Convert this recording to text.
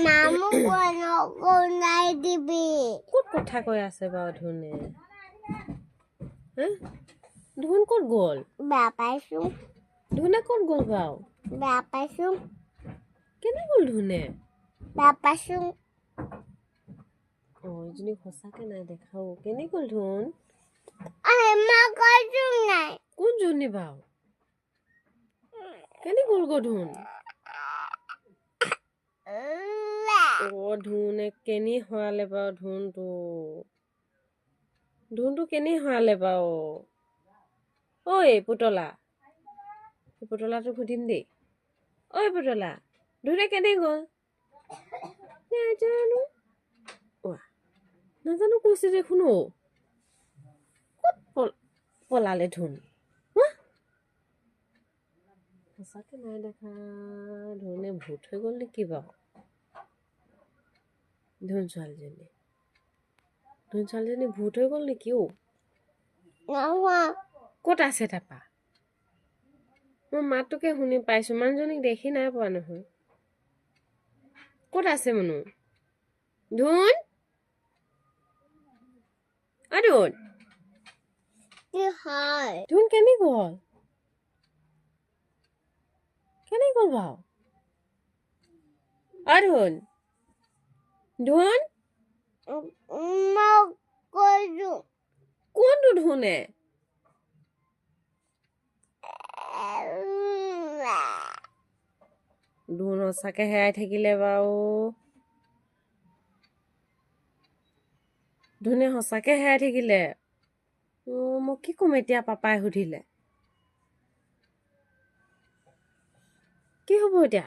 মামু কোনাই দিবি ক'ত কথা কৈ আছে বাৰু ধুনে ধুন ক'ত গ'ল বেয়া পাইছো ধুনে ক'ত গ'ল বাৰু বেয়া পাইছো কেনে গ'ল ধুনে বেয়া পাইছো এইজনী সঁচাকে নাই দেখাও কেনে গ'ল ধুন মা কৈছো নাই কোনজনী বাৰু কেনে গ'ল গো ধুন ধুনে কেনি হৰালে বাৰু ধুনটো কেনি হৰালে বাৰু ঐ পুতলাটো সুধিম দেই ঐ পুতলা ধুনে কেনি গ'ল নাজানো নাজানো কৈছে দেখোন ক'ত পলালে ধুন সঁচাকে নাই দেখা ধুনে ভূত হৈ গ'ল নেকি বাৰু ধুন ছোৱালীজনী ভূত হৈ গ'ল নেকি ক'ত আছে তাপা মই মাতটোকে শুনি পাইছো মানুহজনীক দেখি নাই পোৱা নহয় ক'ত আছে মনো ধুন ধুন ধুন কেনি গ'ল বাৰু ধুন কোনটো ধুনে ধুন সঁচাকে হেৰাই থাকিলে বাৰু ধুনে সঁচাকে হেৰাই থাকিলে মই কি ক'ম এতিয়া পাপাই সুধিলে কি হ'ব এতিয়া